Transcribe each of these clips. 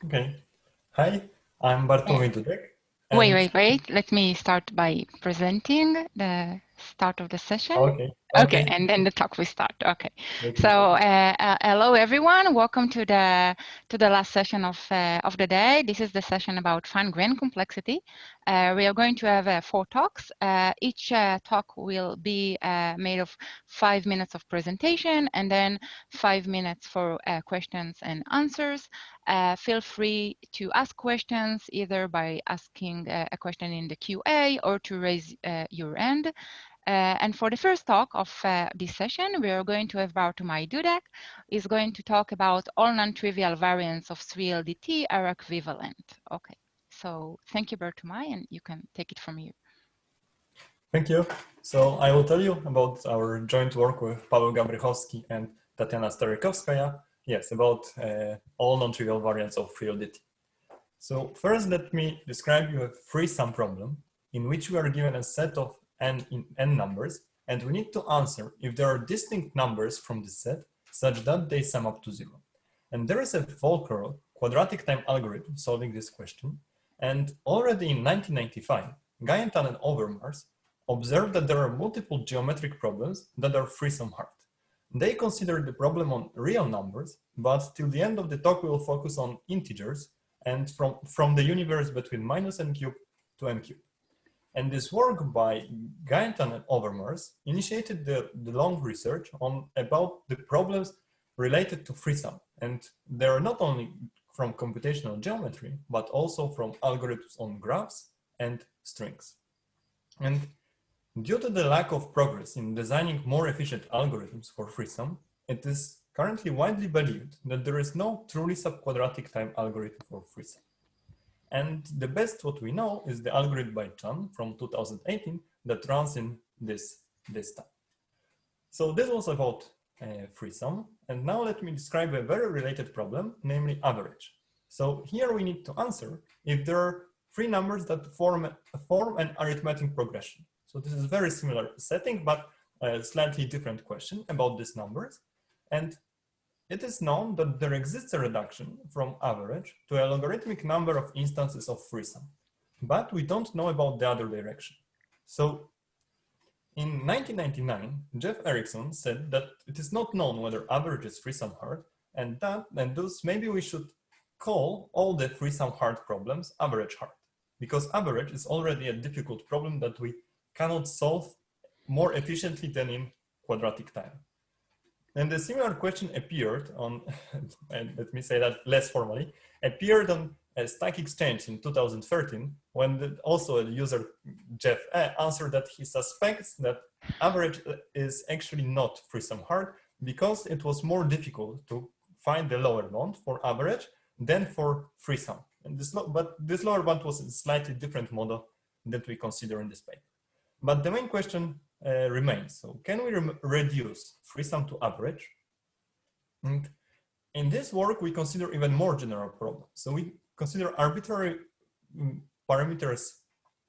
Okay. Hi, I'm Uh, Bartłomiej Dudek, Wait, and wait, wait. Let me start by presenting the start of the session. okay, Okay, okay, and then the talk will start. Okay, make so it short. hello everyone. Welcome to the last session of the day. This is the session about fine-grained complexity. We are going to have 4 talks. Each talk will be made of 5 minutes of presentation and then 5 minutes for questions and answers. Feel free to ask questions either by asking a question in the QA or to raise your hand. And for the first talk of this session, we are going to have Bartłomiej Dudek. Is going to talk about all non-trivial variants of 3LDT are equivalent. Okay, so thank you, Bartłomiej, and you can take it from here. Thank you. So I will tell you about our joint work with Paweł Gabrychowski and Tatiana Starykowskaja. Yes, about all non-trivial variants of 3LDT. So first, let me describe you a free-sum problem in which we are given a set of n numbers, and we need to answer if there are distinct numbers from this set such that they sum up to 0. And there is a Volcker quadratic time algorithm solving this question. And already in 1995, Gayentan and Overmars observed that there are multiple geometric problems that are free-sum hard. They consider the problem on real numbers, but till the end of the talk, we will focus on integers and from the universe between minus n cubed to n cubed. And this work by Gayentan and Overmars initiated the long research about the problems related to free-sum. And they are not only from computational geometry, but also from algorithms on graphs and strings. And due to the lack of progress in designing more efficient algorithms for free-sum, it is currently widely believed that there is no truly subquadratic time algorithm for free-sum. And the best what we know is the algorithm by Chan from 2018 that runs in this time. So this was about free-sum. And now let me describe a very related problem, namely average. So here we need to answer if there are 3 numbers that form an arithmetic progression. So this is a very similar setting, but a slightly different question about these numbers. And it is known that there exists a reduction from average to a logarithmic number of instances of free-sum, but we don't know about the other direction. So in 1999, Jeff Erickson said that it is not known whether average is free-sum hard, and thus maybe we should call all the free-sum hard problems average hard, because average is already a difficult problem that we cannot solve more efficiently than in quadratic time. And a similar question appeared on, and let me say that less formally, appeared on a Stack Exchange in 2013, when also a user, Jeff, answered that he suspects that average is actually not free-sum hard because it was more difficult to find the lower bound for average than for free-sum. And but this lower bound was a slightly different model that we consider in this paper. But the main question remains. So can we reduce free-sum to average? And in this work, we consider even more general problems. So we consider arbitrary parameters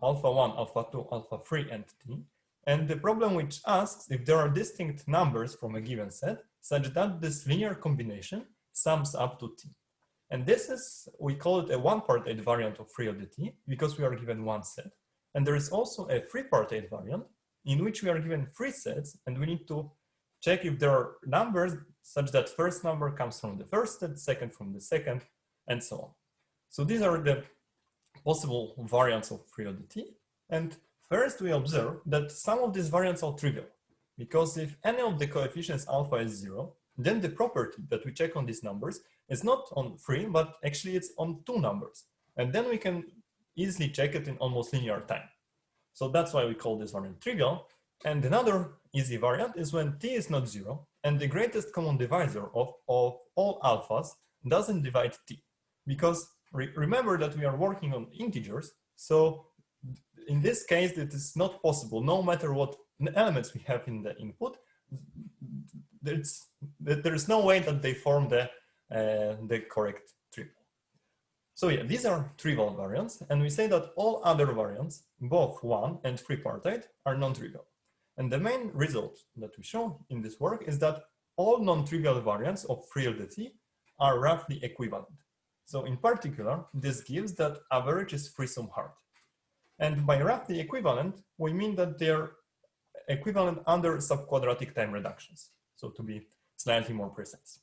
alpha 1, alpha 2, alpha 3, and t. And the problem which asks if there are distinct numbers from a given set such that this linear combination sums up to t. And this is, we call it a 1-part-8 variant of 3LDT because we are given one set. And there is also a 3-part-8 variant in which we are given 3 sets, and we need to check if there are numbers such that first number comes from the first set, second from the second, and so on. So these are the possible variants of 3LDT. And first we observe that some of these variants are trivial, because if any of the coefficients alpha is 0, then the property that we check on these numbers is not on 3, but actually it's on 2 numbers. And then we can easily check it in almost linear time. So that's why we call this variant trivial. And another easy variant is when t is not 0 and the greatest common divisor of all alphas doesn't divide t. Because remember that we are working on integers. So in this case, it is not possible, no matter what elements we have in the input, there is no way that they form the correct triple. So yeah, these are trivial variants, and we say that all other variants, both 1 and 3-part-8, are non-trivial. And the main result that we show in this work is that all non-trivial variants of 3LDT are roughly equivalent. So in particular, this gives that average is free-sum hard. And by roughly equivalent, we mean that they're equivalent under subquadratic time reductions. So to be slightly more precise.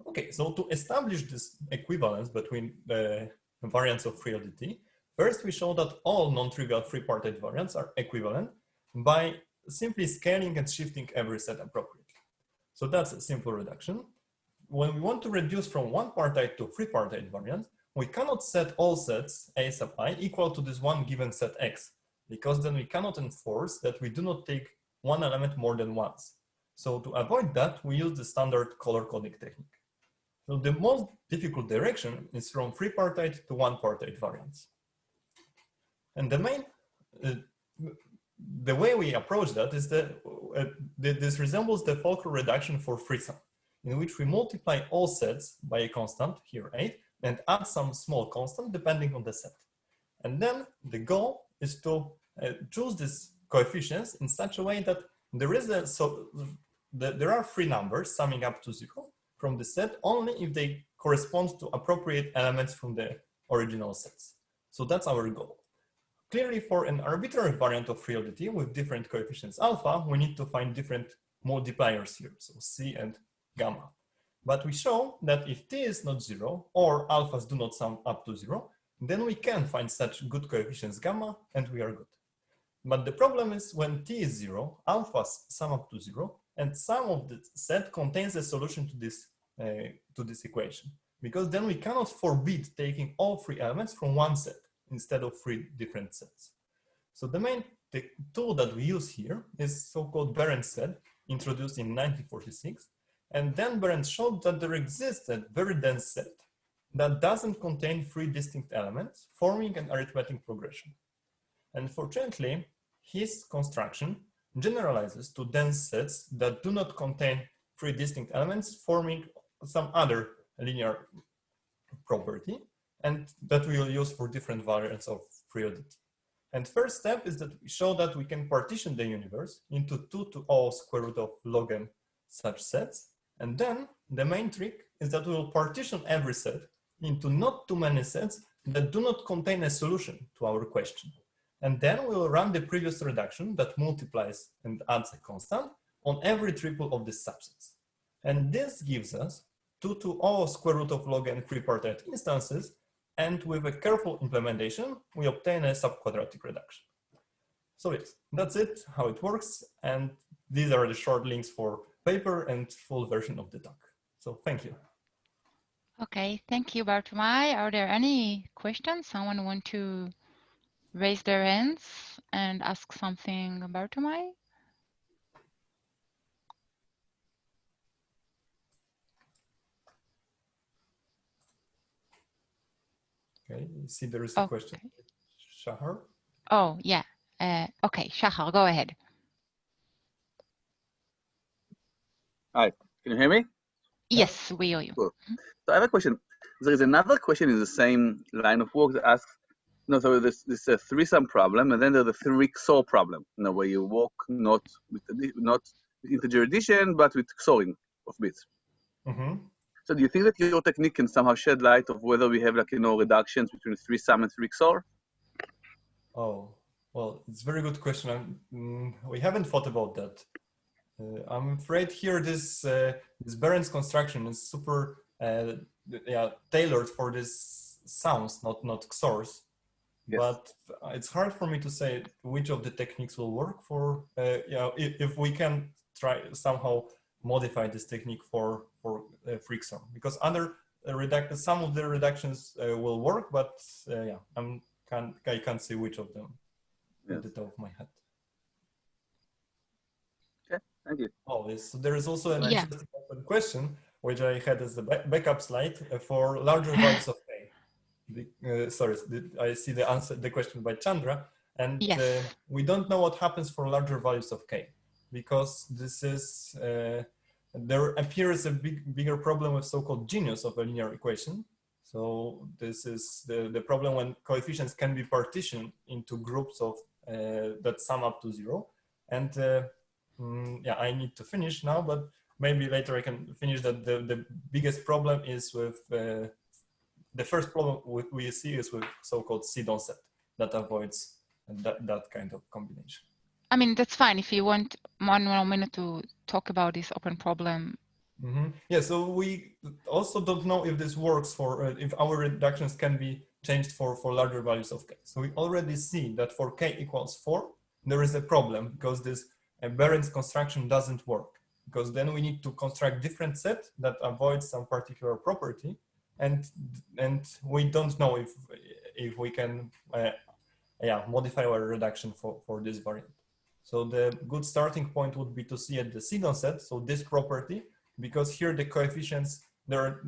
Okay, so to establish this equivalence between the variants of free LDT, first we show that all non-trivial free-partite variants are equivalent by simply scaling and shifting every set appropriately. So that's a simple reduction. When we want to reduce from one partite to free-partite variant, we cannot set all sets A sub I equal to this one given set X, because then we cannot enforce that we do not take one element more than once. So to avoid that, we use the standard color coding technique. So the most difficult direction is from free-partite to one-partite variants. And the main, the way we approach that is that this resembles the Folker reduction for free-sum, in which we multiply all sets by a constant, here 8, and add some small constant depending on the set. And then the goal is to choose these coefficients in such a way that there is there are free numbers summing up to 0 from the set only if they correspond to appropriate elements from the original sets. So that's our goal. Clearly, for an arbitrary variant of free LDT with different coefficients alpha, we need to find different multipliers here, so C and gamma. But we show that if T is not 0 or alphas do not sum up to 0, then we can find such good coefficients gamma and we are good. But the problem is when T is 0, alphas sum up to 0, and some of the set contains a solution to this equation, because then we cannot forbid taking all free elements from one set instead of three different sets. So the main tool that we use here is so-called Berend's set, introduced in 1946. And then Berend showed that there exists a very dense set that doesn't contain three distinct elements, forming an arithmetic progression. And fortunately, his construction generalizes to dense sets that do not contain three distinct elements, forming some other linear property, and that we will use for different variants of free LDT. And first step is that we show that we can partition the universe into 2 to O square root of log n such sets. And then the main trick is that we will partition every set into not too many sets that do not contain a solution to our question. And then we will run the previous reduction that multiplies and adds a constant on every triple of this subsets. And this gives us 2 to O square root of log n free-partite instances. And with a careful implementation, we obtain a subquadratic reduction. So yes, that's it, how it works. And these are the short links for paper and full version of the talk. So thank you. Okay, thank you, Bartomai. Are there any questions? Someone want to raise their hands and ask something, Bartomai? Okay, you see there is a question. Shahar? Oh, yeah. Okay, Shahar, go ahead. Hi, can you hear me? Yes, we hear you. Cool. So I have a question. There is another question in the same line of work that asks, so this threesome problem, and then there's the 3 XOR problem, where you work not with integer addition, but with XORing of bits. Mm-hmm. So do you think that your technique can somehow shed light of whether we have reductions between threesome and 3 XOR? Oh, well, it's a very good question. We haven't thought about that. I'm afraid here this Berend's construction is super tailored for this sounds, not XORs. Yes. But it's hard for me to say which of the techniques will work for, if we can try somehow modify this technique for free XOR, because some of the reductions will work, but I can't see which of them at the top of my head. Okay, thank you. Oh, yes. So there is also an interesting open question, which I had as the backup slide for larger values of k. Sorry, I see the question by Chandra, and we don't know what happens for larger values of k, because this is there appears a bigger problem with so-called genius of a linear equation. So this is the problem when coefficients can be partitioned into groups of that sum up to 0. And I need to finish now, but maybe later I can finish that the biggest problem is with the first problem we see is with so-called seed-on set that avoids that kind of combination. I mean, that's fine if you want 1 more minute to talk about this open problem. Yeah, so we also don't know if this works for, if our reductions can be changed for larger values of k. So we already see that for k equals 4, there is a problem because this Behrens construction doesn't work, because then we need to construct different set that avoids some particular property, and we don't know if we can modify our reduction for this variant. So the good starting point would be to see at the seed-on set, so this property, because here the coefficients,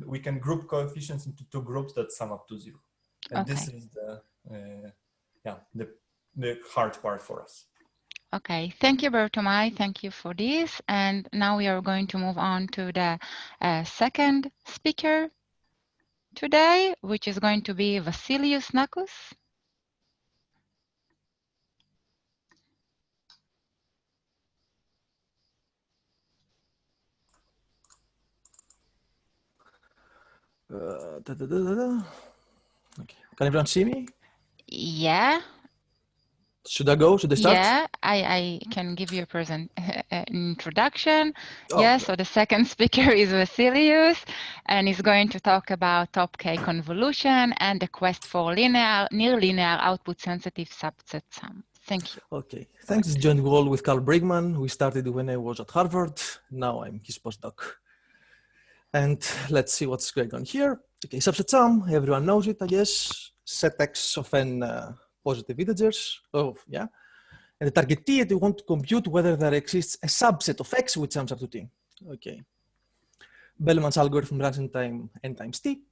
we can group coefficients into 2 groups that sum up to 0. And Okay. this is the hard part for us. Okay, thank you, Bertomai. Thank you for this. And now we are going to move on to the second speaker today, which is going to be Vasilius Nakus. Okay. Can everyone see me? Yeah. Should I go? Should I start? Yeah, I can give you a introduction. Oh, Yeah, yeah. so the second speaker is Vasilius, and he's going to talk about top K convolution and the quest for near linear output sensitive subset sum. Thank you. Okay. Thanks, joined Wall with Carl Brigman. We started when I was at Harvard. Now I'm his postdoc. And let's see what's going on here. Okay, subset sum, everyone knows it, I guess. Set X of n positive integers. Oh, yeah. And the target T, we want to compute whether there exists a subset of X which sums up to T. Okay. Bellman's algorithm runs in time n times T.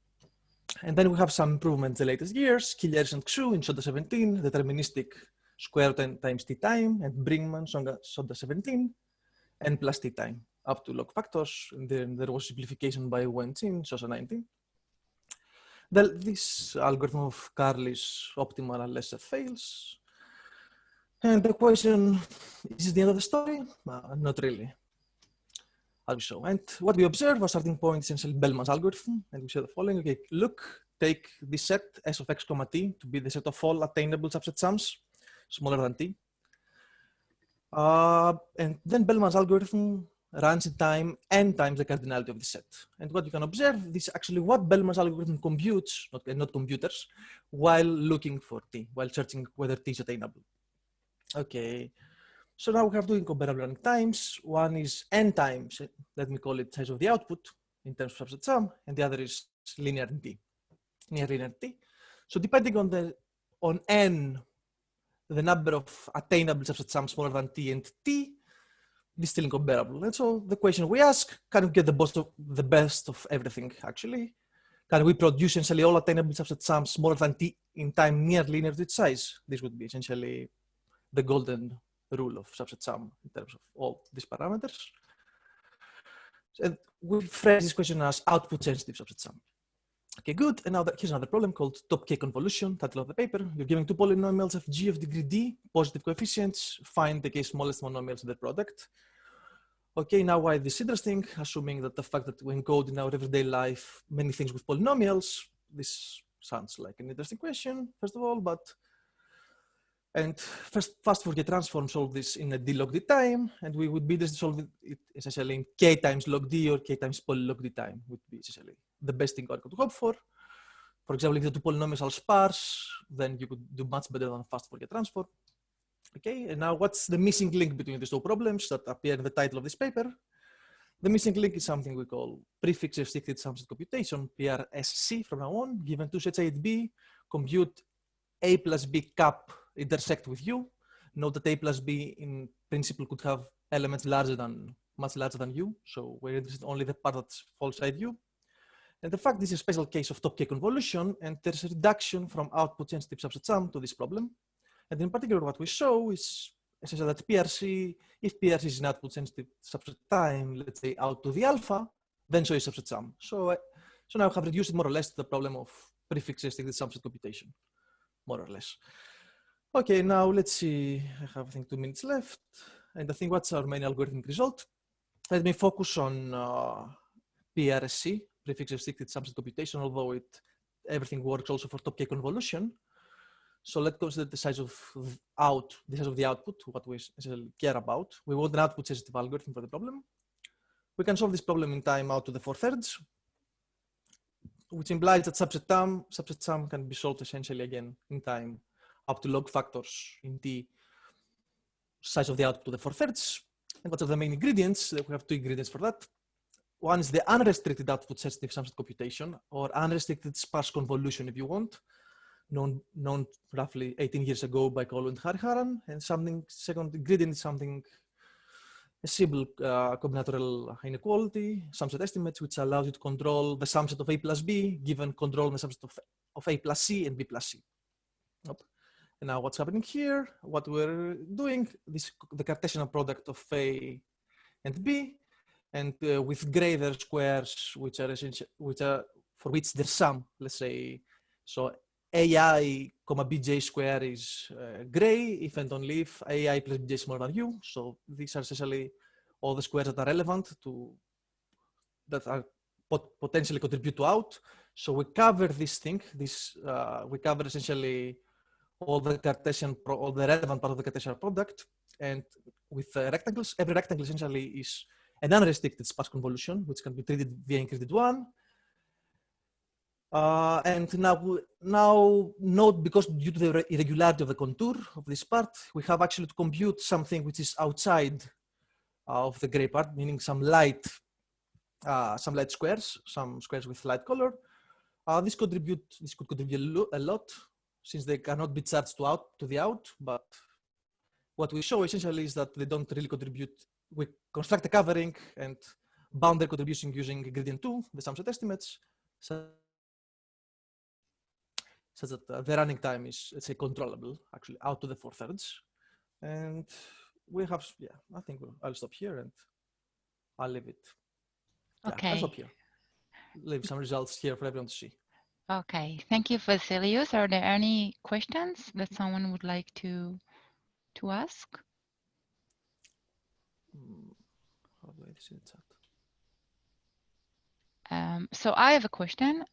And then we have some improvements in the latest years. Kiliers and Xu in SODA 17, deterministic square root n times T time, and Brinkman, SODA 17, n plus T time, up to log factors. And then there was simplification by Wen-Chin, SOSA 19. This algorithm of Carl is optimal unless it fails. And the question, is this the end of the story? Not really. I'll show. And what we observe, our starting point is essentially Bellman's algorithm. And we say the following, okay, look, take this set S of X comma T to be the set of all attainable subset sums smaller than T. And then Bellman's algorithm runs in time n times the cardinality of the set. And what you can observe, this is actually what Bellman's algorithm computes, not computers, while looking for T, while searching whether T is attainable. Okay, so now we have two incomparable running times. One is n times, let me call it size of the output in terms of subset sum, and the other is linear T, near linear T. So depending on n, the number of attainable subset sums smaller than T and T, this is still incomparable. And so the question we ask, can we get the best of everything actually? Can we produce essentially all attainable subset sums smaller than T in time near linear to its size? This would be essentially the golden rule of subset sum in terms of all these parameters. And we phrase this question as output sensitive subset sum. Okay, good. And now here's another problem called top K convolution, title of the paper. You're given two polynomials of G of degree D, positive coefficients, find the K smallest monomials in the product. Okay, now why this is interesting, assuming that the fact that we encode in our everyday life many things with polynomials, this sounds like an interesting question, first of all, and first fast Fourier transform solve this in a d log d time, and we would be interested to solve it essentially in k times log d or k times poly log d time would be essentially the best thing I could hope for. For example, if the two polynomials are sparse, then you could do much better than fast Fourier transform. Okay, and now what's the missing link between these two problems that appear in the title of this paper? The missing link is something we call prefix restricted subset computation, PRSC from now on. Given two sets A and B, compute A plus B cap intersect with U. Note that A plus B in principle could have elements much larger than U. So we're interested only in the part that falls inside U. And the fact this is a special case of top K convolution, and there's a reduction from output sensitive subset sum to this problem. And in particular, what we show is essentially that PRC, if PRC is an output sensitive subset time, let's say out to the alpha, then so is subset sum. So now I have reduced it more or less to the problem of prefix restricted subset computation, more or less. Okay, now let's see, I have I think 2 minutes left. And I think what's our main algorithmic result? Let me focus on PRSC, prefix restricted subset computation, although it everything works also for top K convolution. So let's consider the size of the output, what we essentially care about. We want an output sensitive algorithm for the problem. We can solve this problem in time out to the 4/3, which implies that subset sum can be solved essentially again in time up to log factors in T size of the output to the 4/3. And what are the main ingredients? We have two ingredients for that. One is the unrestricted output sensitive subset computation, or unrestricted sparse convolution if you want, known roughly 18 years ago by Kolu and Hariharan. And second ingredient is something, a simple combinatorial inequality, subset estimates, which allows you to control the subset of A plus B, given control the subset of A plus C and B plus C. And now what's happening here, what we're doing, the Cartesian product of A and B, and with gray there are squares, which are for which there's sum, let's say, so AI, bj square is gray if and only if AI plus bj is smaller than u. So these are essentially all the squares that are relevant that are potentially contribute to out. So we cover this thing. We cover essentially all the relevant part of the Cartesian product, and with rectangles, every rectangle essentially is an unrestricted sparse convolution, which can be treated via encrypted one. And now note, because due to the irregularity of the contour of this part, we have actually to compute something which is outside of the gray part, meaning some light squares, some squares with light color. This could contribute a lot, since they cannot be charged to the out. But what we show essentially is that they don't really contribute. We construct a covering and bound their contribution using gradient 2, the subset estimates, such that the running time is, let's say, controllable, actually out to the 4/3. And we have, I think I'll stop here and I'll leave it. Okay. I'll stop here. Leave some results here for everyone to see. Okay, thank you, Vasilius. Are there any questions that someone would like to ask? How do I see the chat? So I have a question.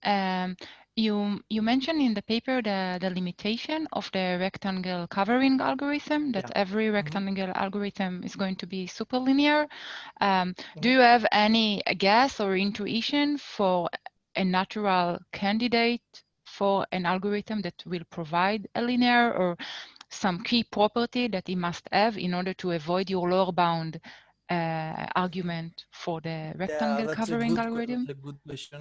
You mentioned in the paper the limitation of the rectangle covering algorithm, that every rectangle algorithm is going to be superlinear. Do you have any guess or intuition for a natural candidate for an algorithm that will provide a linear, or some key property that it must have in order to avoid your lower bound argument for the rectangle covering algorithm? That's a good question.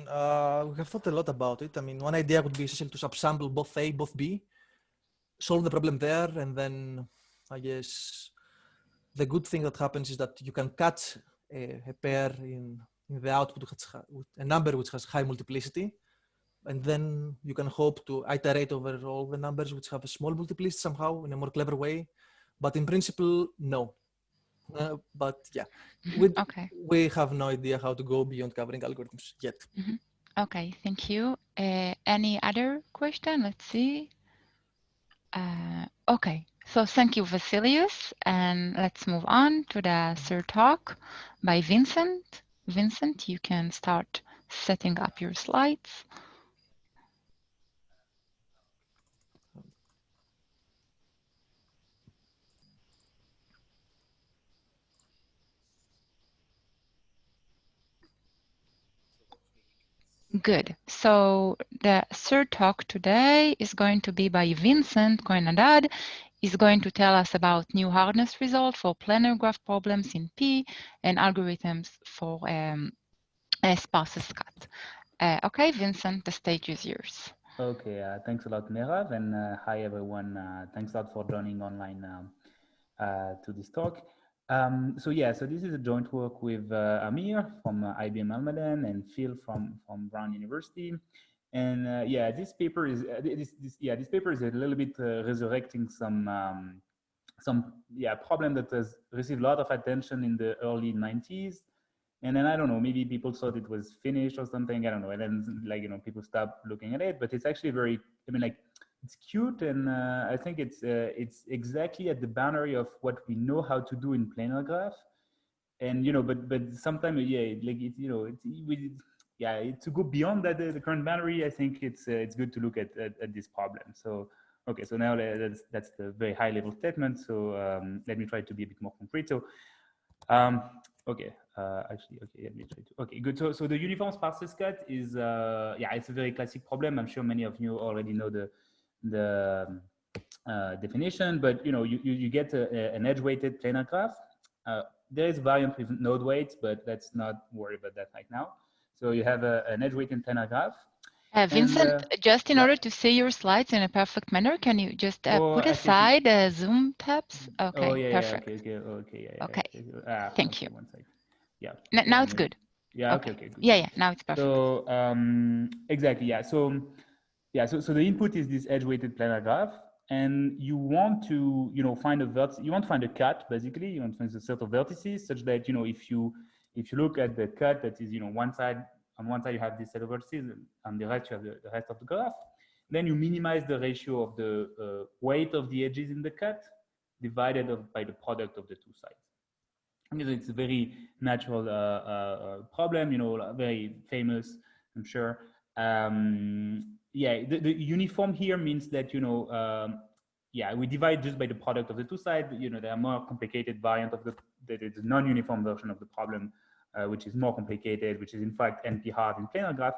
We have thought a lot about it. I mean, one idea would be essentially to subsample both A, both B, solve the problem there, and then I guess the good thing that happens is that you can catch a pair in the output with a number which has high multiplicity, and then you can hope to iterate over all the numbers which have a small multiplicity somehow in a more clever way. But in principle, no. But yeah, we have no idea how to go beyond covering algorithms yet. Okay, thank you. Any other question? Let's see. Okay, so thank you, Vasilius. And let's move on to the third talk by Vincent. Vincent, you can start setting up your slides. Good. So the third talk today is going to be by Vincent Coinadad. He's going to tell us about new hardness result for planar graph problems in P and algorithms for sparse cut. Okay, Vincent, the stage is yours. Okay, thanks a lot, Merav, and hi everyone. Thanks a lot for joining online to this talk. So this is a joint work with Amir from IBM Almaden and Phil from Brown University. And this paper is this paper is a little bit resurrecting some problem that has received a lot of attention in the early 90s. And then I don't know, maybe people thought it was finished or something, I don't know. And then people stopped looking at it, but it's actually very, it's cute, and I think it's exactly at the boundary of what we know how to do in planar graph. And but sometimes to go beyond that the current boundary, I think it's good to look at this problem. So okay, so now that's the very high level statement. So let me try to be a bit more concrete. So okay, actually, okay, let me try to. Okay, good. So the uniform sparseness cut is it's a very classic problem. I'm sure many of you already know the definition, but you get an edge-weighted planar graph. There is a variant with node weights, but let's not worry about that right now. So you have an edge-weighted planar graph. Vincent, just in order to see your slides in a perfect manner, can you just put aside Zoom tabs? Okay, oh, yeah, perfect. Okay. Thank you. One second. Yeah. Now it's good. Yeah. Okay. Good. Yeah. Now it's perfect. So exactly. Yeah. So the input is this edge-weighted planar graph, and you want to find a cut, basically. You want to find a set of vertices such that if you look at the cut that is on one side you have this set of vertices, and on the right you have the rest of the graph. Then you minimize the ratio of the weight of the edges in the cut divided by the product of the two sides. It's a very natural problem, very famous, I'm sure. The uniform here means that we divide just by the product of the two sides. There are more complicated variant of the non-uniform version of the problem, which is more complicated, which is in fact NP hard in planar graph.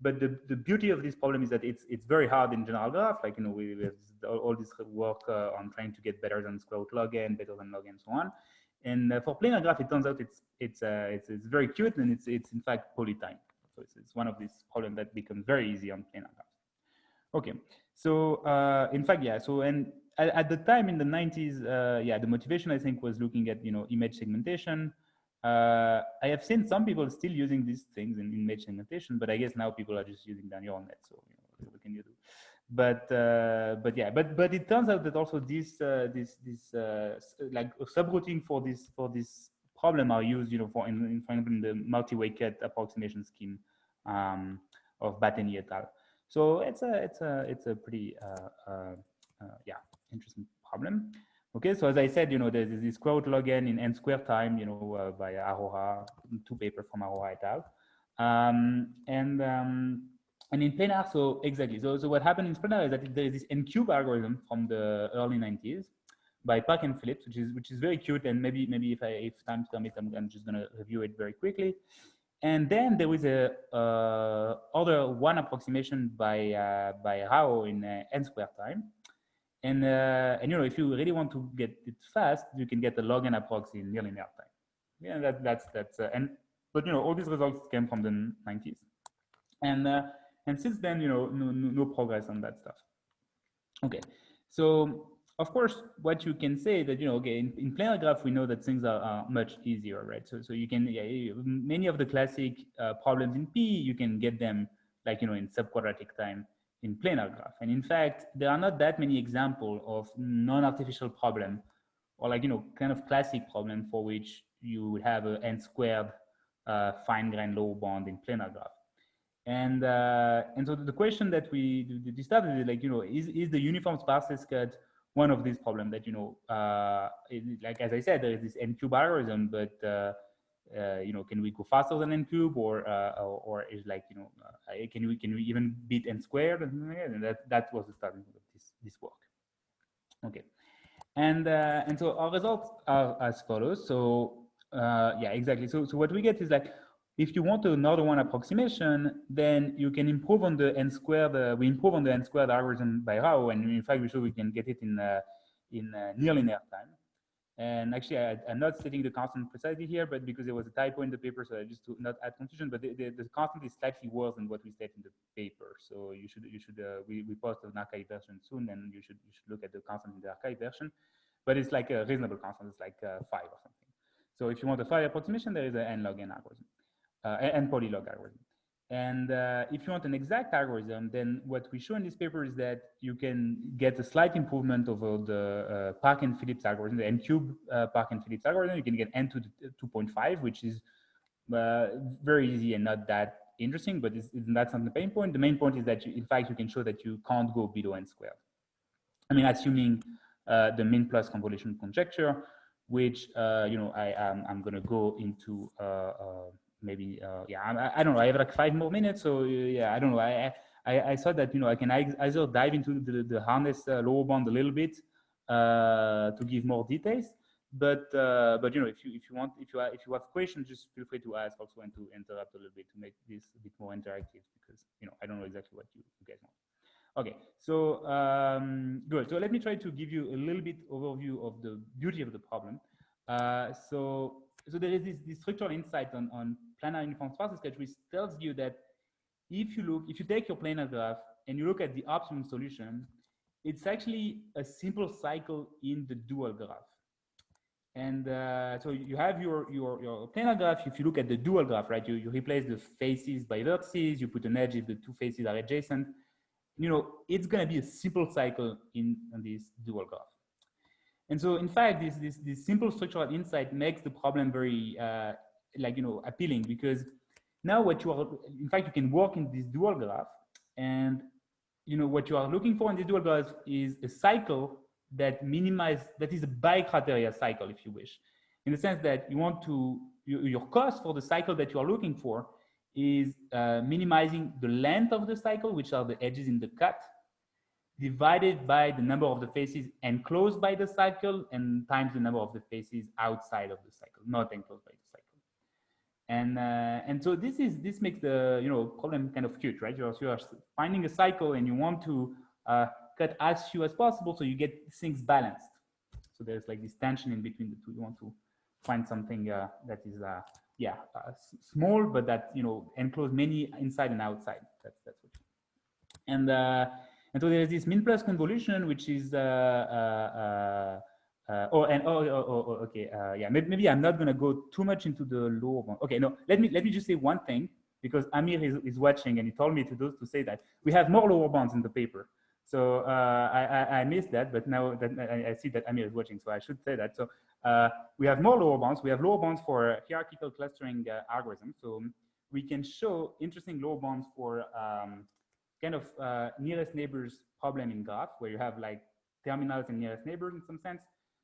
But the beauty of this problem is that it's very hard in general graph. Like we have all this work on trying to get better than square root log n, better than log n, and so on. And for planar graph, it turns out it's very cute, and it's in fact polytime. So it's one of these problems that becomes very easy on planar graph. Okay, so in fact, so and at the time in the 90s, the motivation I think was looking at image segmentation. I have seen some people still using these things in image segmentation, but I guess now people are just using the neural net. So what can you do? But it turns out that also this like subrouting for this problem are used for example in the multi-way cut approximation scheme of Batteny et al. So it's a pretty interesting problem. Okay, so as I said, there's this square root log n in n squared time, by Aroha, 2 papers from Aroha et al. And in planar, so exactly. So what happened in planar is that there is this n-cube algorithm from the early 90s by Park and Phillips, which is very cute. And maybe if time permits, I'm just gonna review it very quickly. And then there was a other one approximation by Rao in n squared time. And if you really want to get it fast, you can get a log n approx in near linear time. Yeah, but all these results came from the 90s. And since then, no progress on that stuff. Okay, so of course, what you can say that okay, in planar graph we know that things are much easier, right? So you can many of the classic problems in P you can get them like in subquadratic time in planar graph, and in fact there are not that many examples of non-artificial problem or like kind of classic problem for which you would have a n squared fine grained low bound in planar graph. And so the question that we started is like, is the uniform sparseness cut one of these problems that, like, as I said, there is this n-cube algorithm, but, can we go faster than n-cube or is like, can we even beat n squared? And that was the starting of this work. Okay. And so our results are as follows. So exactly. So what we get is like, if you want another one approximation, then you can improve on the n squared. We improve on the n squared algorithm by Rao, and in fact, we show we can get it in near linear time. And actually, I'm not setting the constant precisely here, but because there was a typo in the paper, so just to not add confusion. But the constant is slightly worse than what we said in the paper. So you should we post an archive version soon, and you should look at the constant in the archive version. But it's like a reasonable constant. It's like 5 or something. So if you want a 5 approximation, there is an n log n algorithm. And polylog algorithm. And if you want an exact algorithm, then what we show in this paper is that you can get a slight improvement over the Park and Phillips algorithm, the n-cube Park and Phillips algorithm. You can get n to 2.5, which is very easy and not that interesting, but that's not the main point. The main point is that, in fact, you can show that you can't go below n squared. I mean, assuming the min plus convolution conjecture, which I'm going to go into maybe, yeah, I don't know. I have like 5 more minutes, so yeah, I don't know. I thought that, you know, I can either dive into the harness lower bound a little bit to give more details. But you know, if you have questions, just feel free to ask also and to interrupt a little bit to make this a bit more interactive, because, you know, I don't know exactly what you guys want. Okay, so good. So let me try to give you a little bit overview of the beauty of the problem. So there is this structural insight on planar uniform sparse sketch, which tells you that if you take your planar graph and you look at the optimum solution, it's actually a simple cycle in the dual graph. And so you have your planar graph. If you look at the dual graph, right, you replace the faces by vertices, you put an edge if the two faces are adjacent. You know, it's going to be a simple cycle in this dual graph. And so, in fact, this simple structural insight makes the problem very, like, you know, appealing, because now what you are, in fact, you can work in this dual graph, and, you know, what you are looking for in this dual graph is a cycle that is a bi-criteria cycle, if you wish, in the sense that you want to, your cost for the cycle that you are looking for is minimizing the length of the cycle, which are the edges in the cut, divided by the number of the faces enclosed by the cycle, and times the number of the faces outside of the cycle, not enclosed by the cycle. And so this makes the, you know, problem kind of cute, right? You are finding a cycle and you want to cut as few as possible, so you get things balanced. So there's like this tension in between the two. You want to find something that is small, but that, you know, enclose many inside and outside. That's what you want. And so there's this min plus convolution, which is maybe I'm not going to go too much into the lower bound. Okay, no, let me just say one thing, because Amir is watching and he told me to say that we have more lower bounds in the paper. So I missed that, but now that I see that Amir is watching, so I should say that. So we have more lower bounds. We have lower bounds for hierarchical clustering algorithms. So we can show interesting lower bounds for kind of nearest neighbors problem in graph, where you have like terminals and nearest neighbors in some sense.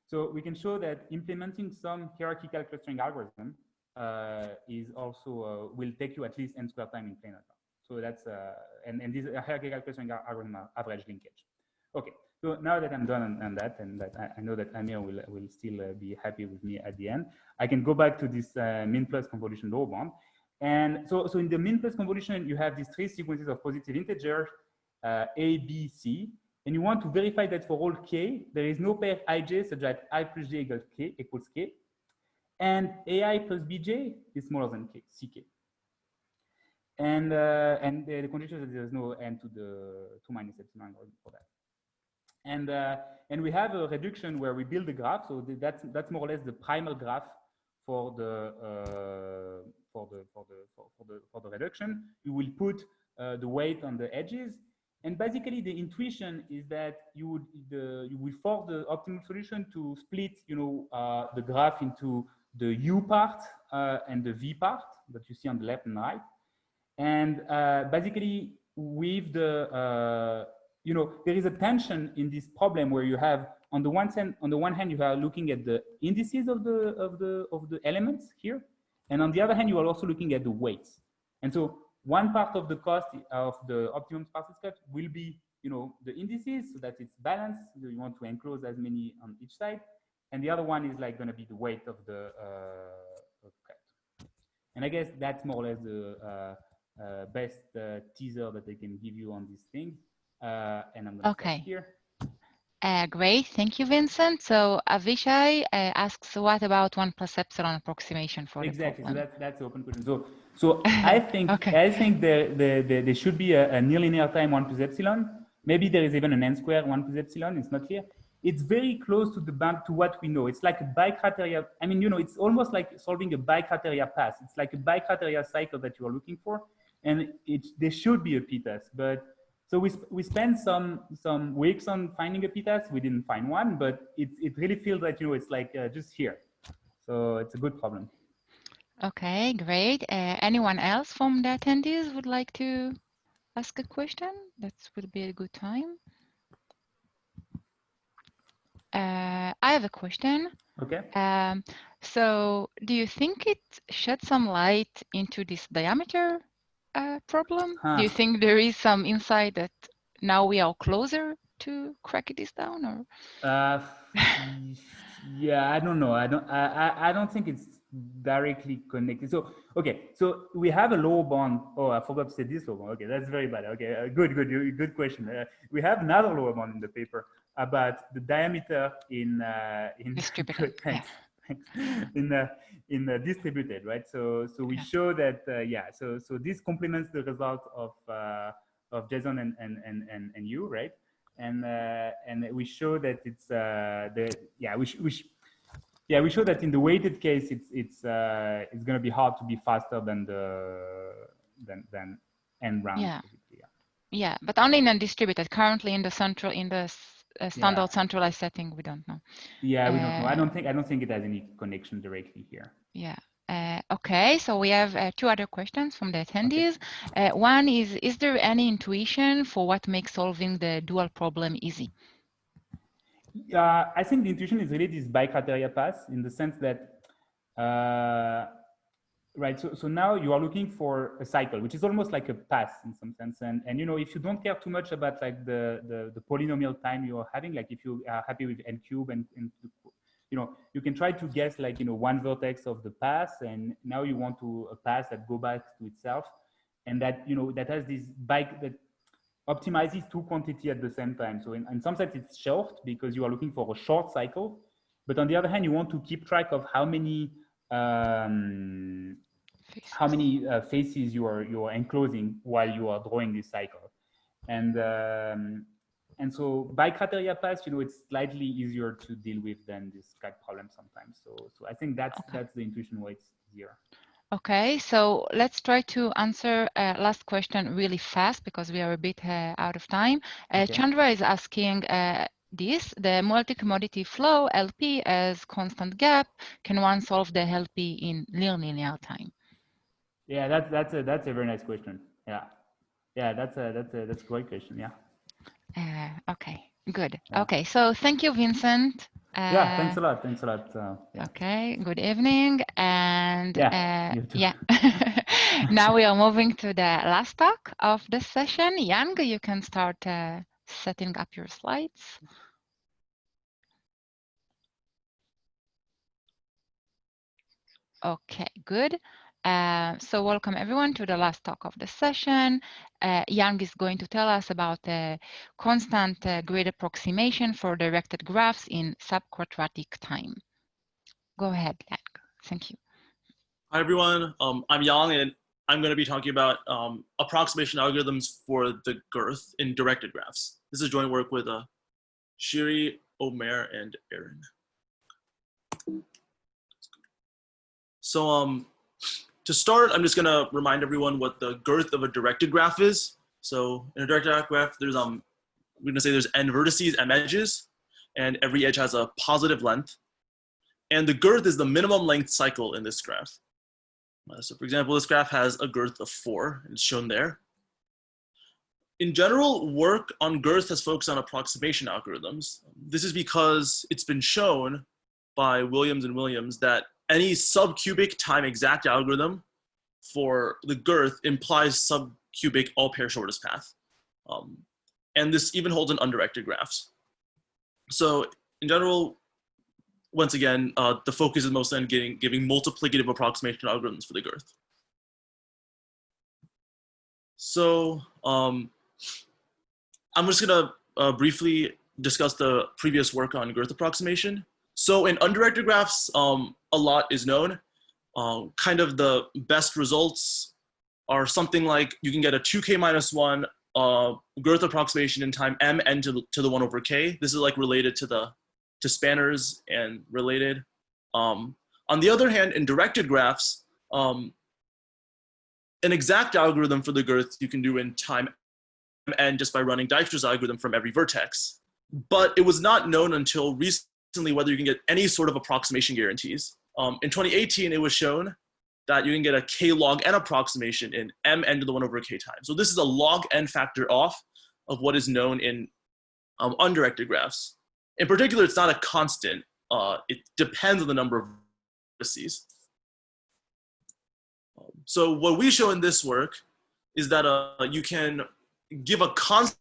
So we can show that implementing some hierarchical clustering algorithm is also will take you at least n squared time in planar graph. So that's and these hierarchical clustering algorithm are average linkage. Okay, so now that I'm done on that, and that I know that Amir will still be happy with me at the end, I can go back to this min plus convolution lower bound. And so in the min plus convolution, you have these 3 sequences of positive integers, A, B, C, and you want to verify that for all k, there is no pair ij such that I plus j equals k, and ai plus bj is smaller than k, ck. And the condition is that there's no n to the 2 minus epsilon for that. And we have a reduction where we build a graph. So that's more or less the primal graph for the reduction. You will put the weight on the edges, and basically the intuition is that you will force the optimal solution to split, you know, the graph into the U part and the V part that you see on the left and right, and basically with the you know, there is a tension in this problem where you have on the one hand you are looking at the indices of the elements here, and on the other hand you are also looking at the weights. And so one part of the cost of the optimum sparse sketch will be, you know, the indices, so that it's balanced. You want to enclose as many on each side, and the other one is like going to be the weight of the cut. And I guess that's more or less the best teaser that they can give you on this thing. And I'm going to stop here. Great, thank you, Vincent. So Avishai asks, what about 1 plus epsilon approximation for the problem? So that's the open question. So I think there should be a near linear time 1 plus epsilon. Maybe there is even an n square 1 plus epsilon. It's not clear. It's very close to the bound to what we know. It's like a bicriteria. I mean, you know, it's almost like solving a bicriteria path. It's like a bicriteria cycle that you are looking for, and there should be a p-test, but. So we spent some weeks on finding a p-test. We didn't find one, but it really feels like, you know, it's like just here. So it's a good problem. Okay, great. Anyone else from the attendees would like to ask a question? That would be a good time. I have a question. Okay. So do you think it shed some light into this diameter problem? Do you think there is some insight that now we are closer to crack this down, or? Yeah, I don't know. I don't think it's directly connected. So, okay. So we have a lower bound. Oh, I forgot to say this lower bound. Okay, that's very bad. Okay, good question. We have another lower bound in the paper about the diameter in Distributed. thanks. In distributed, right? So we show that so this complements the result of Jason and you, right? And we show that it's we show that in the weighted case it's going to be hard to be faster than than n rounds. Yeah. Yeah, but only in undistributed. Currently in the central, in the standard centralized setting, we don't know. Yeah, we don't know. I don't think it has any connection directly here. Yeah. Okay, so we have two other questions from the attendees. Okay. One is there any intuition for what makes solving the dual problem easy? I think the intuition is really this bi-criteria pass, in the sense that right, so now you are looking for a cycle, which is almost like a pass in some sense, and you know, if you don't care too much about like the polynomial time you're having, like if you are happy with n cube and you know, you can try to guess like, you know, one vertex of the pass, and now you want to a pass that go back to itself, and that, you know, that has this bike that optimizes two quantity at the same time. So in some sense it's short because you are looking for a short cycle, but on the other hand you want to keep track of how many faces you are enclosing while you are drawing this cycle, and so by criteria pass, you know, it's slightly easier to deal with than this CAG problem sometimes. So I think that's the intuition why it's easier. Okay, so let's try to answer last question really fast because we are a bit out of time. Chandra is asking this: the multi-commodity flow LP as constant gap, can one solve the LP in linear time? Yeah, that's a very nice question. Yeah, that's a great question. Yeah. Okay, good. Yeah. Okay, so thank you, Vincent. Yeah, thanks a lot. Thanks a lot. Yeah. Okay, good evening. And you too. yeah, now we are moving to the last talk of the session. Yang, you can start setting up your slides. Okay, good. So welcome everyone to the last talk of the session. Yang is going to tell us about the constant grid approximation for directed graphs in subquadratic time. Go ahead, Yang. Thank you. Hi everyone, I'm Yang, and I'm going to be talking about approximation algorithms for the girth in directed graphs. This is joint work with Shiri, Omer, and Aaron. So to start, I'm just going to remind everyone what the girth of a directed graph is. So in a directed graph, there's we're going to say there's n vertices, m edges, and every edge has a positive length. And the girth is the minimum length cycle in this graph. So for example, this graph has a girth of 4, and it's shown there. In general, work on girth has focused on approximation algorithms. This is because it's been shown by Williams and Williams that any subcubic time exact algorithm for the girth implies subcubic all pair shortest path. And this even holds in undirected graphs. So in general, once again, the focus is mostly on giving multiplicative approximation algorithms for the girth. So I'm just gonna briefly discuss the previous work on girth approximation. So in undirected graphs, a lot is known. Kind of the best results are something like you can get a 2k minus 1 girth approximation in time m n to the 1 over k. This is like related to spanners and related. On the other hand, in directed graphs, an exact algorithm for the girth you can do in time n just by running Dijkstra's algorithm from every vertex. But it was not known until recently whether you can get any sort of approximation guarantees. In 2018, it was shown that you can get a k log n approximation in m n to the 1 over k time. So this is a log n factor off of what is known in undirected graphs. In particular, it's not a constant. It depends on the number of vertices. So what we show in this work is that you can give a constant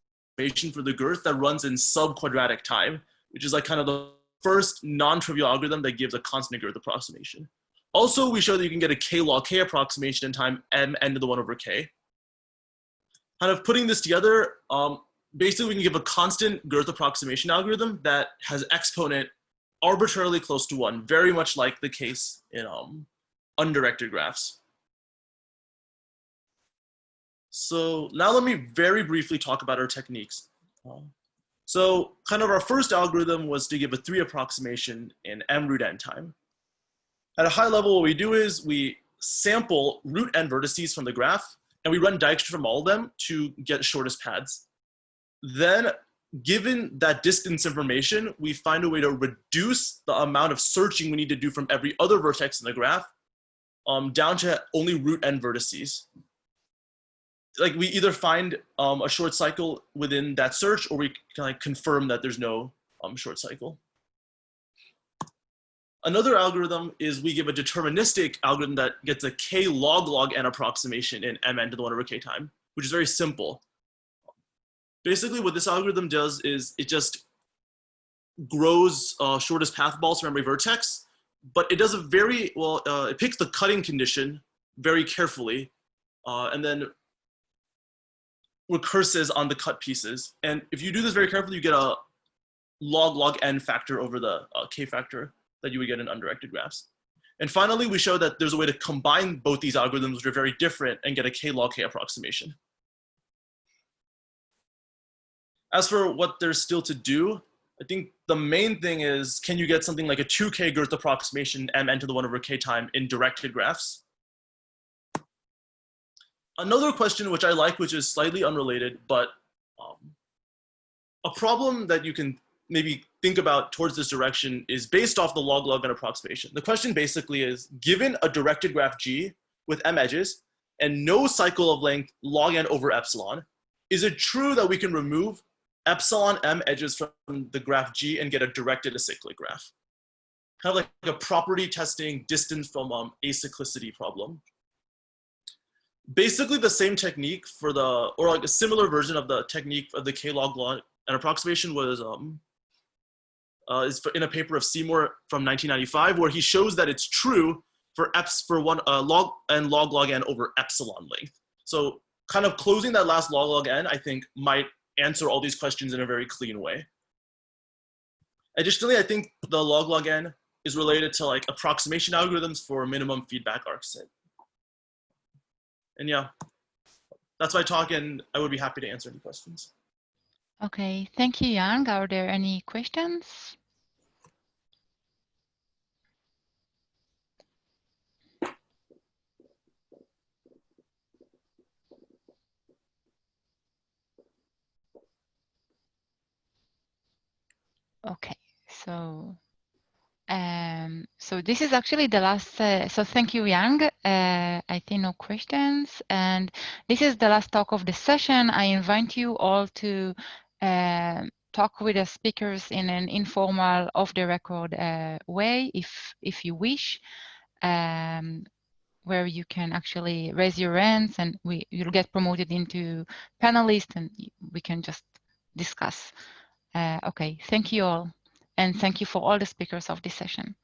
for the girth that runs in sub-quadratic time, which is like kind of the first non-trivial algorithm that gives a constant girth approximation. Also, we show that you can get a k log k approximation in time m n to the 1 over k. Kind of putting this together, basically we can give a constant girth approximation algorithm that has exponent arbitrarily close to 1, very much like the case in undirected graphs. So now let me very briefly talk about our techniques. So kind of our first algorithm was to give a 3 approximation in m root n time. At a high level, what we do is we sample root n vertices from the graph, and we run Dijkstra from all of them to get shortest paths. Then, given that distance information, we find a way to reduce the amount of searching we need to do from every other vertex in the graph down to only root n vertices. Like we either find a short cycle within that search, or we can like confirm that there's no short cycle. Another algorithm is we give a deterministic algorithm that gets a k log n approximation in mn to the 1 over k time, which is very simple. Basically what this algorithm does is it just grows shortest path balls from every vertex, but it does a very, well, it picks the cutting condition very carefully, and then recurses on the cut pieces. And if you do this very carefully, you get a log n factor over the k factor that you would get in undirected graphs. And finally, we show that there's a way to combine both these algorithms, which are very different, and get a k log k approximation. As for what there's still to do, I think the main thing is, can you get something like a 2k girth approximation mn to the 1 over k time in directed graphs? Another question which I like, which is slightly unrelated, but a problem that you can maybe think about towards this direction is based off the log n approximation. The question basically is, given a directed graph G with m edges and no cycle of length log n over epsilon, is it true that we can remove epsilon m edges from the graph G and get a directed acyclic graph? Kind of like a property testing distance from acyclicity problem. Basically the same technique for the, or like a similar version of the technique of the k log n approximation was is in a paper of Seymour from 1995, where he shows that it's true for log n over epsilon length. So kind of closing that last log n, I think, might answer all these questions in a very clean way. Additionally, I think the log n is related to like approximation algorithms for minimum feedback arcset. And yeah, that's my talk, and I would be happy to answer any questions. Okay, thank you, Yang. Are there any questions? Okay, so this is actually the last, so thank you, Yang. I think no questions. And this is the last talk of the session. I invite you all to talk with the speakers in an informal, off-the-record way, if you wish, where you can actually raise your hands and you'll get promoted into panelists and we can just discuss. Okay, thank you all. And thank you for all the speakers of this session.